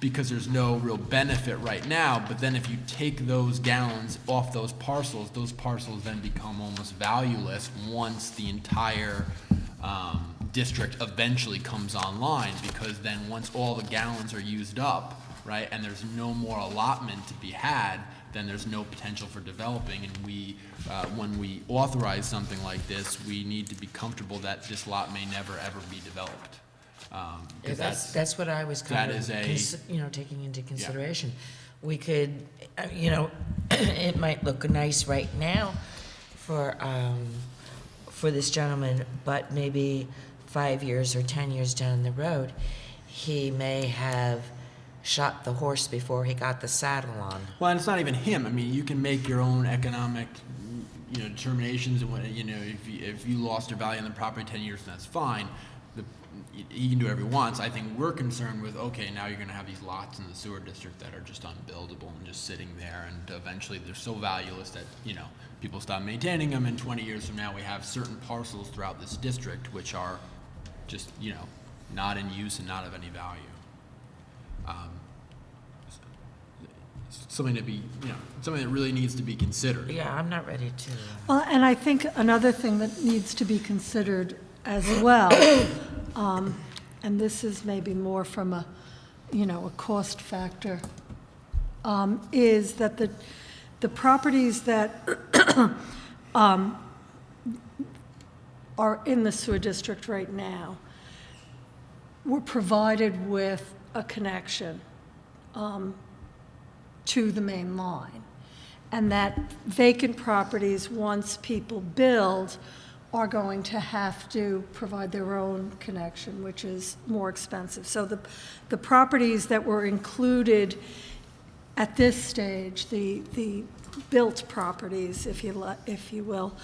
because there's no real benefit right now, but then if you take those gallons off those parcels then become almost valueless once the entire district eventually comes online, because then once all the gallons are used up, right, and there's no more allotment to be had, then there's no potential for developing. And we, when we authorize something like this, we need to be comfortable that this lot may never ever be developed. Yeah, that's what I was kind that of, is taking into consideration. We could, it might look nice right now for this gentleman, but maybe 5 years or 10 years down the road, he may have shot the horse before he got the saddle on. Well, and it's not even him. I mean, you can make your own economic, determinations, and what, if you lost your value on the property 10 years, that's fine. He can do whatever he wants. I think we're concerned with, okay, now you're going to have these lots in the sewer district that are just unbuildable and just sitting there, and eventually they're so valueless that, people stop maintaining them, and 20 years from now we have certain parcels throughout this district which are just, not in use and not of any value. Something to be, something that really needs to be considered. Yeah, I'm not ready to. Well, and I think another thing that needs to be considered as well, and this is maybe more from a cost factor, is that the properties that are in the sewer district right now were provided with a connection to the main line, and that vacant properties, once people build, are going to have to provide their own connection, which is more expensive. So the properties that were included at this stage, the built properties, if you will,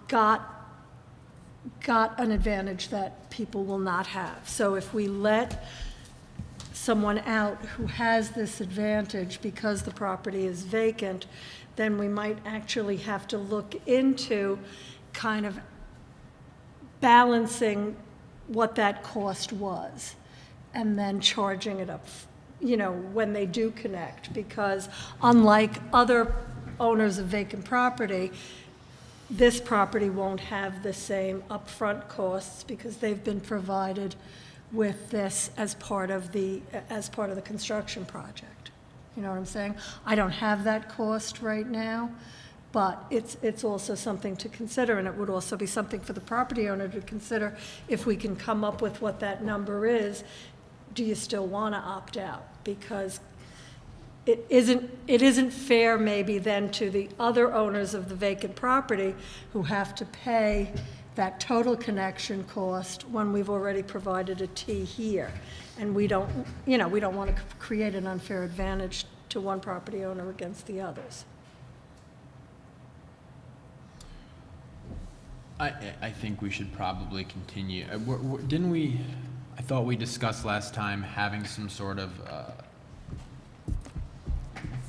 got an advantage that people will not have. So if we let someone out who has this advantage because the property is vacant, then we might actually have to look into kind of balancing what that cost was and then charging it up, when they do connect. Because unlike other owners of vacant property, this property won't have the same upfront costs because they've been provided with this as part of the construction project. You know what I'm saying? I don't have that cost right now, but it's also something to consider, and it would also be something for the property owner to consider. If we can come up with what that number is, do you still want to opt out? Because it isn't fair maybe then to the other owners of the vacant property who have to pay that total connection cost when we've already provided a T here. And we don't want to create an unfair advantage to one property owner against the others. I think we should probably continue. Didn't we, I thought we discussed last time having some sort of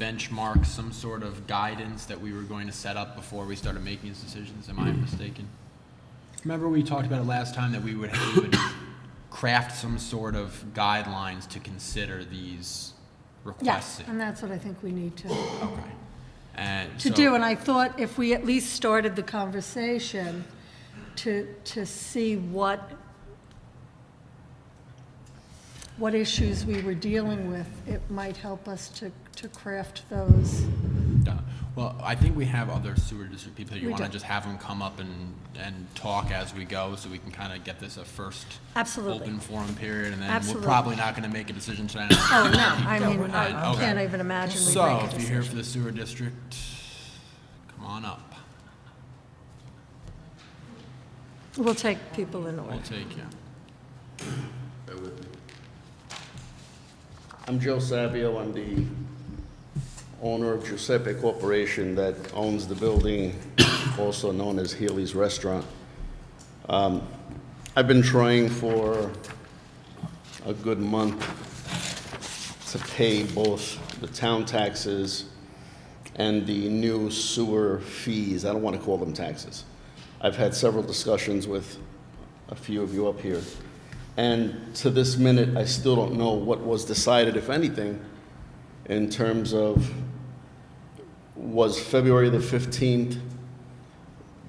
benchmark, some sort of guidance that we were going to set up before we started making these decisions. Am I mistaken? Remember we talked about it last time that we would craft some sort of guidelines to consider these requests. Yes, and that's what I think we need to Okay. do. And I thought if we at least started the conversation to see what issues we were dealing with, it might help us to craft those. Well, I think we have other sewer district people. You We want to do. just have them come up and talk as we go, so we can kind of get this a first Absolutely. open forum period, and then Absolutely. we're probably not going to make a decision tonight. Oh, no, I No, mean, we're not. I Okay. can't even imagine we'd So, make a if you're here decision. for the sewer district, come on up. We'll take people in order. We'll take you. Bear with me. I'm Joe Savio. I'm the owner of Giuseppe Corporation that owns the building, also known as Healy's Restaurant. I've been trying for a good month to pay both the town taxes and the new sewer fees. I don't want to call them taxes. I've had several discussions with a few of you up here, And to this minute, I still don't know what was decided, if anything, in terms of, was February the 15th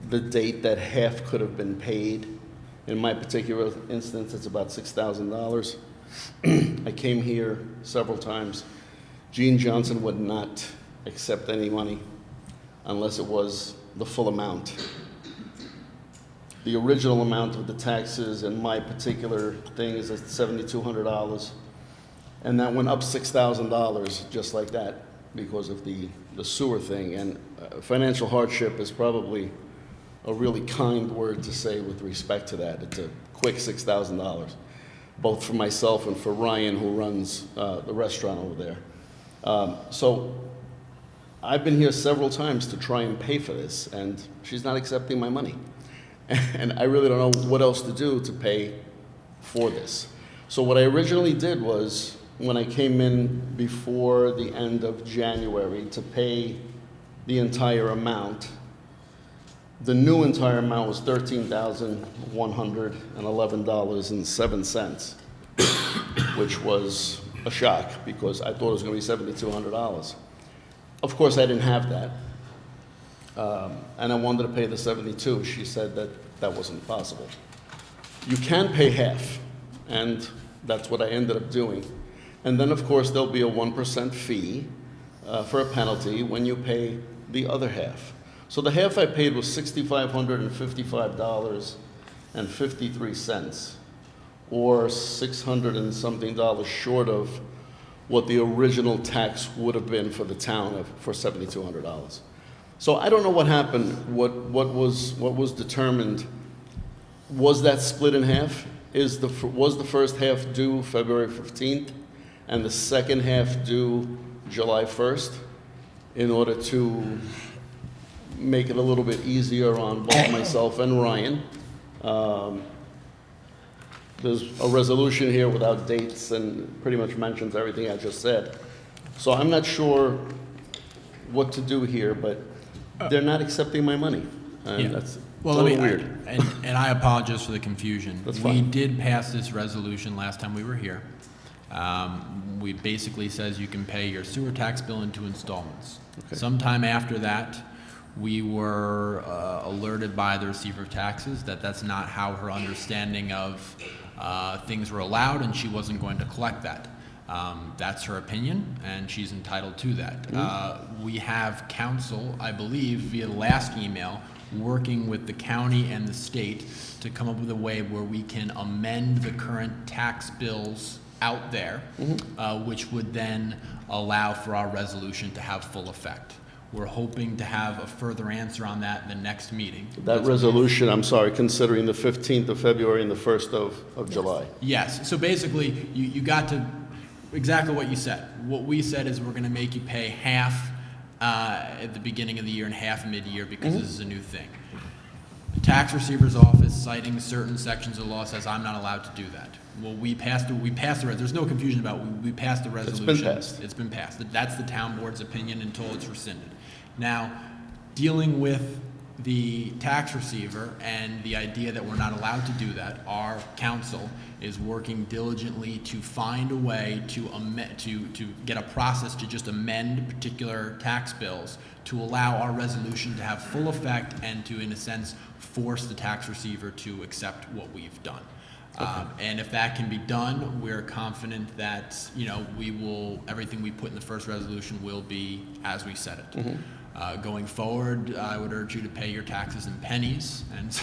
the date that half could have been paid? In my particular instance, it's about $6,000. I came here several times. Gene Johnson would not accept any money unless it was the full amount. The original amount of the taxes in my particular thing is at $7,200, and that went up $6,000 just like that because of the sewer thing. And financial hardship is probably a really kind word to say with respect to that. It's a quick $6,000, both for myself and for Ryan, who runs the restaurant over there. So I've been here several times to try and pay for this, and she's not accepting my money. And I really don't know what else to do to pay for this. So what I originally did was, when I came in before the end of January to pay the entire amount, the new entire amount was $13,111.07, which was a shock because I thought it was going to be $7,200. Of course, I didn't have that. And I wanted to pay the 72. She said that that wasn't possible. You can pay half, and that's what I ended up doing. And then, of course, there'll be a 1% fee for a penalty when you pay the other half. So the half I paid was $6,555.53, or $600 and something short of what the original tax would have been for the town for $7,200. So I don't know what happened, what was determined. Was that split in half? Was the first half due February 15th and the second half due July 1st in order to make it a little bit easier on both myself and Ryan? There's a resolution here without dates and pretty much mentions everything I just said. So I'm not sure what to do here, but they're not accepting my money. And Yeah. that's Well, totally weird. And I apologize for the confusion. That's We fine. did pass this resolution last time we were here. We basically says you can pay your sewer tax bill in 2 installments. Okay. Sometime after that, we were alerted by the receiver of taxes that that's not how her understanding of things were allowed, and she wasn't going to collect that. That's her opinion, and she's entitled to that. We have counsel, I believe, via the last email, working with the county and the state to come up with a way where we can amend the current tax bills out there, which would then allow for our resolution to have full effect. We're hoping to have a further answer on that in the next meeting. That resolution, I'm sorry, considering the 15th of February and the 1st of July. Yes, so basically, you got to exactly what you said. What we said is we're gonna make you pay half at the beginning of the year and half mid-year because this is a new thing. The tax receiver's office, citing certain sections of law, says I'm not allowed to do that. Well, we passed there's no confusion about, we passed the resolution. passed. It's been passed. That's the town board's opinion until it's rescinded. Now, dealing with the tax receiver and the idea that we're not allowed to do that, our council is working diligently to find a way to amend, to get a process to just amend particular tax bills to allow our resolution to have full effect and to, in a sense, force the tax receiver to accept what we've done. And if that can be done, we're confident that, everything we put in the first resolution will be as we said it. Going forward, I would urge you to pay your taxes in pennies and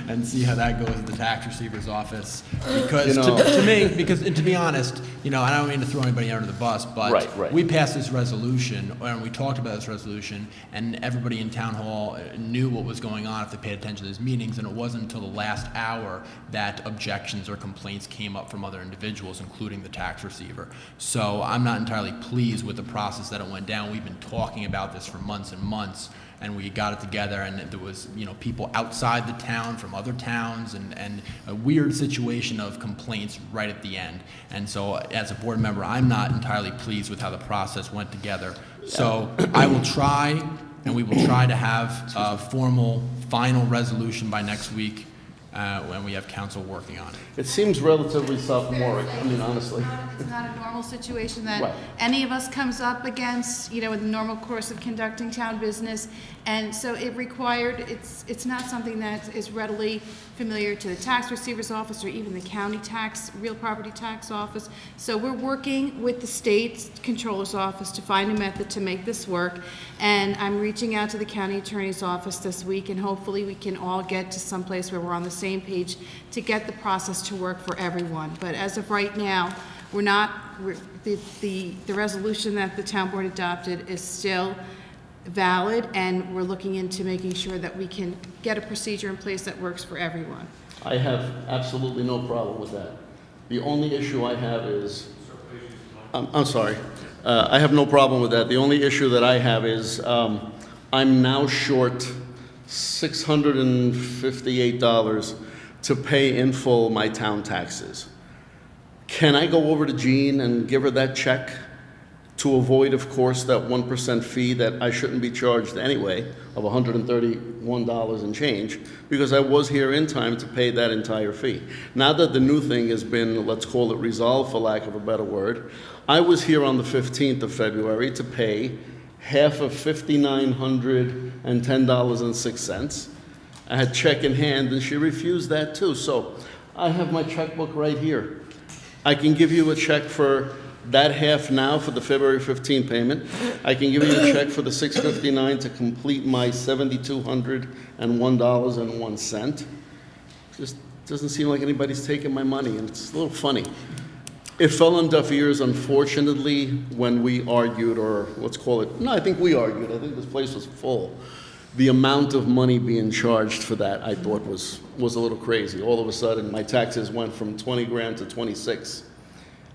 and see how that goes at the tax receiver's office. Because to be honest, I don't mean to throw anybody under the bus, but Right. we passed this resolution, and we talked about this resolution, and everybody in town hall knew what was going on if they paid attention to these meetings, and it wasn't until the last hour that objections or complaints came up from other individuals, including the tax receiver. So I'm not entirely pleased with the process that it went down. We've been talking about this for months and months, and we got it together, and there was, people outside the town from other towns, and a weird situation of complaints right at the end. And so as a board member, I'm not entirely pleased with how the process went together. So I will try, and we will try to have a formal final resolution by next week, and we have council working on it. It seems relatively sophomoric, I mean, honestly. It's not a normal situation that Right. any of us comes up against, in the normal course of conducting town business. And so it required, it's not something that is readily familiar to the tax receiver's office or even the county tax, real property tax office. So we're working with the state controller's office to find a method to make this work. And I'm reaching out to the county attorney's office this week, and hopefully we can all get to some place where we're on the same page to get the process to work for everyone. But as of right now, the resolution that the town board adopted is still valid, and we're looking into making sure that we can get a procedure in place that works for everyone. I have absolutely no problem with that. The only issue I have is, I'm sorry, I have no problem with that. The only issue that I have is, I'm now short $658 to pay in full my town taxes. Can I go over to Jean and give her that check to avoid, of course, that 1% fee that I shouldn't be charged anyway of $131 and change, because I was here in time to pay that entire fee. Now that the new thing has been, let's call it resolved for lack of a better word, I was here on the 15th of February to pay half of $5,910.06. I had check in hand, and she refused that too. So I have my checkbook right here. I can give you a check for that half now for the February 15 payment. I can give you a check for the $659 to complete my $7,201.01. Just doesn't seem like anybody's taking my money, and it's a little funny. It fell on deaf ears, unfortunately, when we argued, or let's call it, no, I think we argued. I think this place was full. The amount of money being charged for that, I thought was a little crazy. All of a sudden, my taxes went from 20 grand to 26.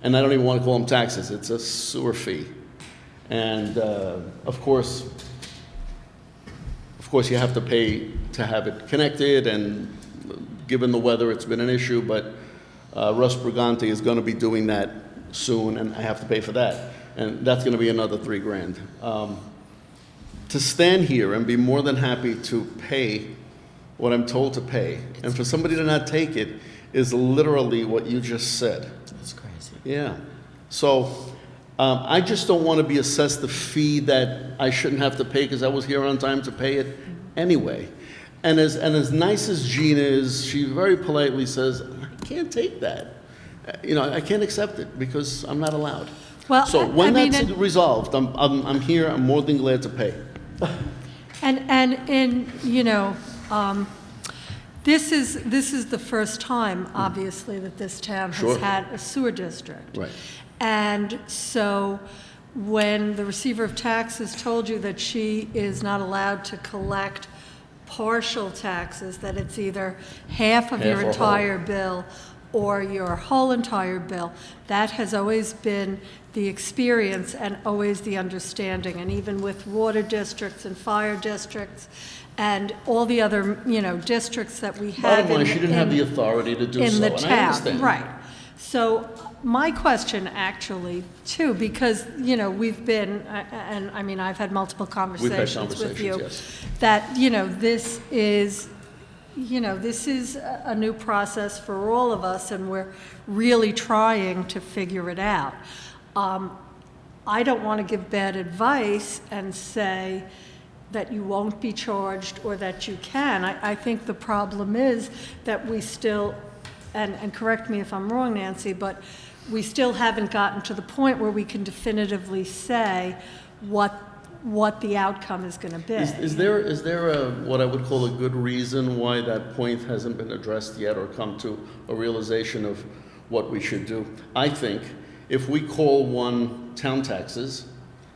And I don't even want to call them taxes, it's a sewer fee. And of course you have to pay to have it connected, and given the weather, it's been an issue, but Russ Brigante is going to be doing that soon, and I have to pay for that. And that's going to be another $3 grand. To stand here and be more than happy to pay what I'm told to pay, and for somebody to not take it is literally what you just said. It's crazy. Yeah. So I just don't want to be assessed the fee that I shouldn't have to pay because I was here on time to pay it anyway. And as nice as Jean is, she very politely says, I can't take that. I can't accept it because I'm not allowed. Well, So when I mean, that's resolved, I'm here, I'm more than glad to pay. This is the first time, obviously, that this town has Sure. had a sewer district. Right. And so when the receiver of taxes told you that she is not allowed to collect partial taxes, that it's either half of your Half or entire bill or your whole entire bill, that has always been the experience and always the understanding. And even with water districts and fire districts and all the other, districts that we have Bottom line, she didn't have the authority to do so, in the and I town, understand. right. So my question actually, too, because, we've been, and I mean, I've had multiple conversations with you, yes. that, this is, this is a new process for all of us, and we're really trying to figure it out. I don't want to give bad advice and say that you won't be charged or that you can. I think the problem is that we still, and correct me if I'm wrong, Nancy, but we still haven't gotten to the point where we can definitively say what the outcome is going to be. Is there a, what I would call a good reason why that point hasn't been addressed yet or come to a realization of what we should do? I think if we call one town taxes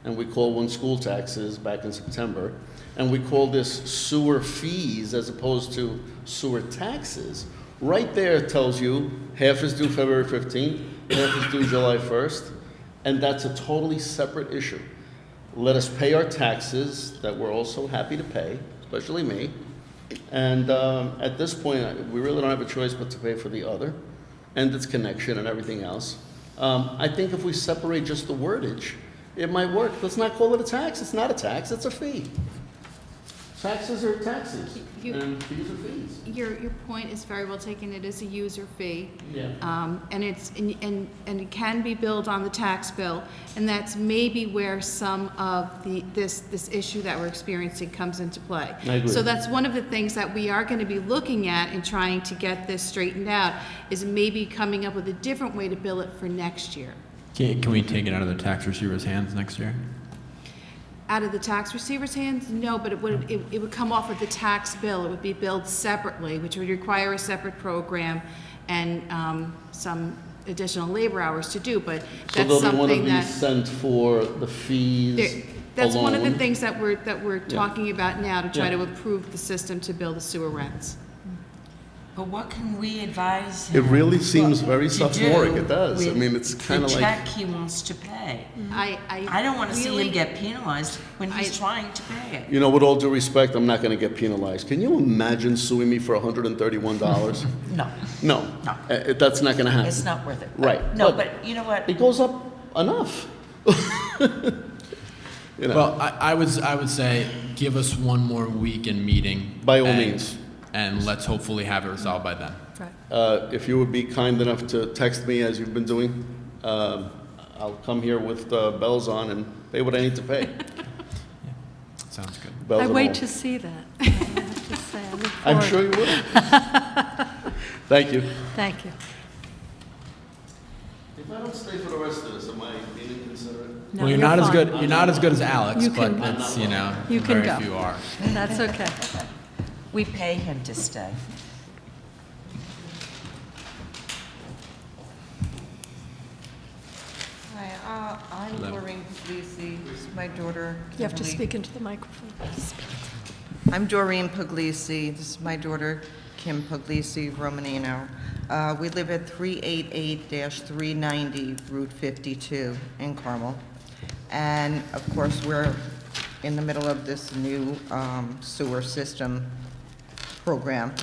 and we call one school taxes back in September, and we call this sewer fees as opposed to sewer taxes, right there tells you half is due February 15th, half is due July 1st, and that's a totally separate issue. Let us pay our taxes that we're also happy to pay, especially me, and at this point, we really don't have a choice but to pay for the other, and its connection and everything else. I think if we separate just the wordage, it might work. Let's not call it a tax. It's not a tax, it's a fee. Taxes are taxes, You- and fees are fees. Your point is very well taken. It is a user fee. Yeah. And it can be billed on the tax bill, and that's maybe where some of this issue that we're experiencing comes into play. I agree. So that's one of the things that we are going to be looking at in trying to get this straightened out, is maybe coming up with a different way to bill it for next year. Can we take it out of the tax receiver's hands next year? Out of the tax receiver's hands? No, but it would come off of the tax bill. It would be billed separately, which would require a separate program and some additional labor hours to do, but So that's they'll want to something be that. sent for the fees That's one of the alone? things that we're talking about now, to try Yeah. to improve the system to bill the sewer rents. But what can we advise It him? really seems very to sophomoric, do it does. I with mean, it's kind of the like, check he wants to pay. I I don't want to see really- him get penalized when he's I- trying to pay it. you know, with all due respect, I'm not going to get penalized. Can you imagine suing me for $131? No, No, No. That's not going to happen. it's not worth it. Right, No, but- but you know what? It goes up enough. You know, Well, I would say, give us one more week in meeting. By all and- means. And let's hopefully have it resolved by then. Right. if you would be kind enough to text me as you've been doing, I'll come here with bells on and pay what I need to pay. Sounds good. Bells I and wait all. to see that. I have to say, I look I'm forward. sure you will. Thank you. Thank you. If I don't stay for the rest of this, am I being inconsiderate? No, Well, you're not as fine. good, you're not as good as Alex, You but can- it's, you know, You can very go. few are. That's okay. We pay him to stay. Hi, I'm Hello. Doreen Puglisi. This is my daughter. You have to Kimberly. speak into the microphone. I'm Doreen Puglisi. This is my daughter, Kim Puglisi Romanino. We live at 388-390 Route 52 in Carmel. And of course, we're in the middle of this new sewer system program.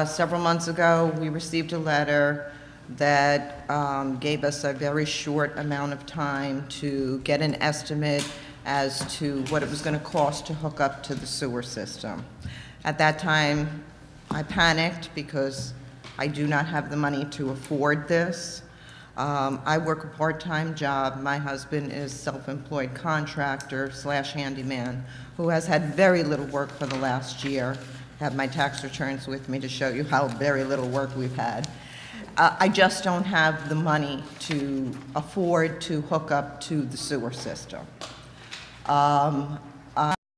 Several months ago, we received a letter that gave us a very short amount of time to get an estimate as to what it was going to cost to hook up to the sewer system. At that time, I panicked because I do not have the money to afford this. I work a part-time job. My husband is self-employed contractor / handyman who has had very little work for the last year. I have my tax returns with me to show you how very little work we've had. I just don't have the money to afford to hook up to the sewer system.